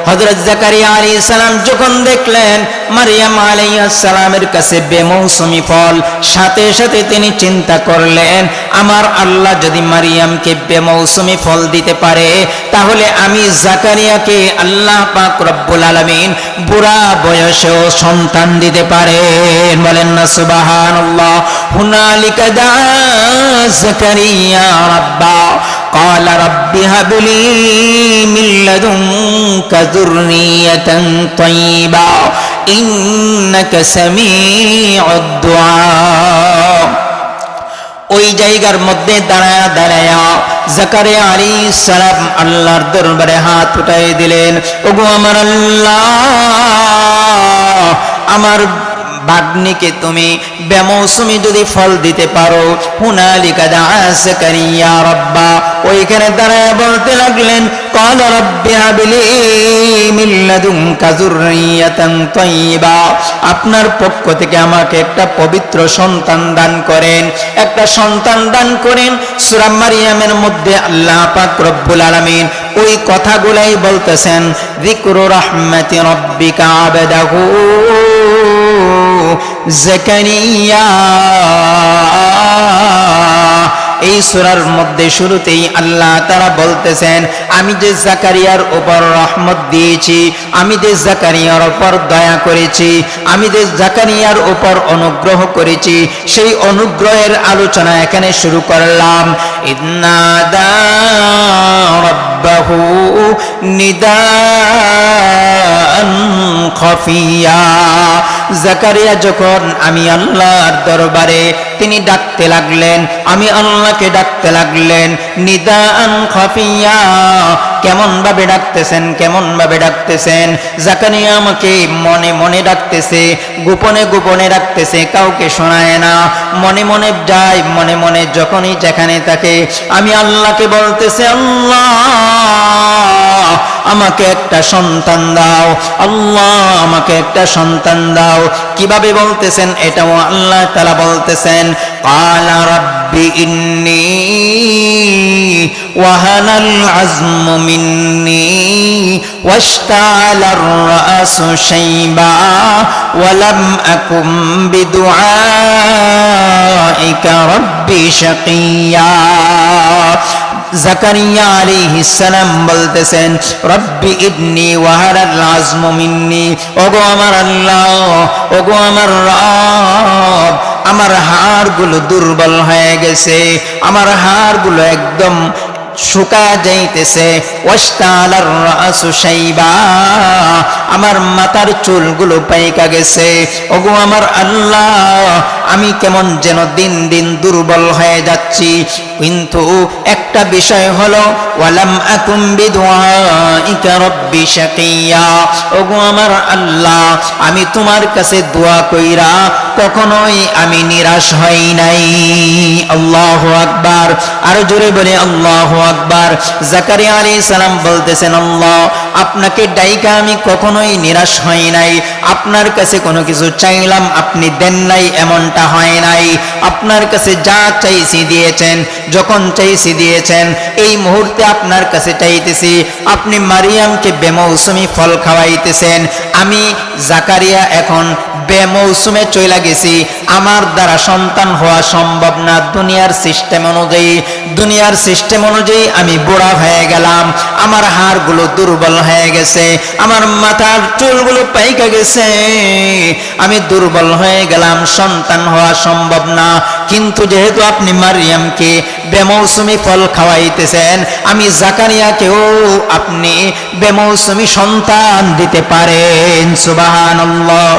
হযরত জাকারিয়া আলাইহিস সালাম যখন দেখলেন মারিয়াম আলাইহিস সালামের কাছে বেমৌসুমি ফল, সাথে সাথে তিনি চিন্তা করলেন আমার আল্লাহ যদি মারিয়ামকে বেমৌসুমি ফল দিতে পারে, তাহলে আমি জাকারিয়াকে আল্লাহ পাক রব্বুল আলামিন বুড়া বয়সেও সন্তান দিতে পারেন। বলেন না সুবহানাল্লাহ। হুনালিকা দা জাকারিয়া রাব্বা قال رب هب لي من لدنك ذرية طيبة إنك سميع الدعاء। ওই জায়গার মধ্যে দাঁড়ায়া দাঁড়ায়া জাকারিয়া আলাইহিস সালাম আল্লাহর দরবারে হাত উঠাই দিলেন, ওগো আমার আল্লাহ, আমার বাগ্নিকে তুমি বেমৌসুমি যদি ফল দিতে পারো। হুনালিকা দা জাকারিয়া রাব্বা, ওইখানে দাঁড়ায় বলতে লাগলেন قال رب هب لي من لدنك ذرية طيبة, আপনার পক্ষ থেকে আমাকে একটা পবিত্র সন্তান দান করেন, একটা সন্তান দান করেন। সূরা মারইয়ামের মধ্যে আল্লাহ পাক রব্বুল আলামিন ওই কথাগুলাই বলতেছেন, যিকরু রাহমাতি রাব্বিকা আবদাহু জাকারিয়া। এই সূরার মধ্যে শুরুতেই আল্লাহ তাআলা বলতেছেন আমি যে জাকারিয়ার উপর রহমত দিয়েছি, আমি যে জাকারিয়ার উপর দয়া করেছি, আমি যে জাকারিয়ার উপর অনুগ্রহ করেছি, সেই অনুগ্রহের আলোচনা এখানে শুরু করলাম। ইন্নাদা রাব্বাহু নিদান খাফিয়া, জাকারিয়া যখন আমি আল্লাহর দরবারে তিনি ডাকতে লাগলেন, আমি আল্লাহকে ডাকতে লাগলেন নিদান খাফিয়া। কেমন ভাবে ডাকতেছেন, কেমন ভাবে ডাকতেছেন? জাকারিয়া আমাকে মনে মনে ডাকতেছে, গোপনে গোপনে ডাকতেছে, কাউকে শোনায় না, মনে মনে যায়, মনে মনে যখনই যেখানে থাকে আমি আল্লাহকে বলতেছে আল্লাহ আমাকে একটা সন্তান দাও, আল্লাহ আমাকে একটা সন্তান দাও। কিভাবে বলতেছেন এটাও আল্লাহ তাআলা বলতেছেন, ক্বালা রাব্বি ইন্নী ওয়াহানাল আযমু মিন্নী ওয়াশতাআলার রাসু শাইবা ওয়া লাম আকুম বিদুআইকা রাব্বি শাকিয়া। জাকারিয়া আলাইহিস সালাম বলতেছেন রব্বি ইন্নী ওয়াহানাল আযমু মিন্নী, ওগো আমার আল্লাহ, ওগো আমার রব, আমার হাড়গুলো দুর্বল হয়ে গেছে, আমার হাড়গুলো একদম শুকা যাইতেছে। ওয়াশতালার রাসু শাইবা, আমার মাথার চুলগুলো পাইকা গেছে। ওগো আমার আল্লাহ, আমি কেমন যেন দিন দিন দুর্বল হয়ে যাচ্ছি। কিন্তু একটা বিষয় হলো ওয়ালাম আকুম বিদুআইকা রাব্বি শাকিয়া, ওগো আমার আল্লাহ, আমি তোমার কাছে দোয়া কইরা কখনোই আমি নিরাশ হই নাই। আল্লাহু আকবার, আর জোরে বলে আল্লাহু আকবার। জাকারিয়া আলাইহিস সালাম বলতেছেন আল্লাহ আপনাকে ডাইকা আমি কখনোই নিরাশ হই নাই, আপনার কাছে কোনো কিছু চাইলাম আপনি দেন নাই এমনটা হয় নাই, আপনার কাছে যা চাইছি দিয়েছেন, যখন চাইছি দিয়েছেন। এই মুহূর্তে আপনার কাছে চাইতেছি আপনি মারিয়ামকে বেমৌসুমি ফল খাওয়াইতেছেন, আমি জাকারিয়া এখন বেমৌসুমে চলে গেছি, আমার দ্বারা সন্তান হওয়া সম্ভব না দুনিয়ার সিস্টেম অনুযায়ী। দুনিয়ার সিস্টেম অনুযায়ী আমি বুড়া হয়ে গেলাম, আমার হাড়গুলো দুর্বল হয়ে গেছে, আমার মাথার চুলগুলো পাইকা গেছে, আমি দুর্বল হয়ে গেলাম, সন্তান হওয়া সম্ভব না। কিন্তু যেহেতু আপনি মারিয়ামকে বেমৌসুমি ফল খাওয়াইতেছেন, আমি জাকারিয়াকেও আপনি বেমৌসুমি সন্তান দিতে পারেন। সুবহানাল্লাহ।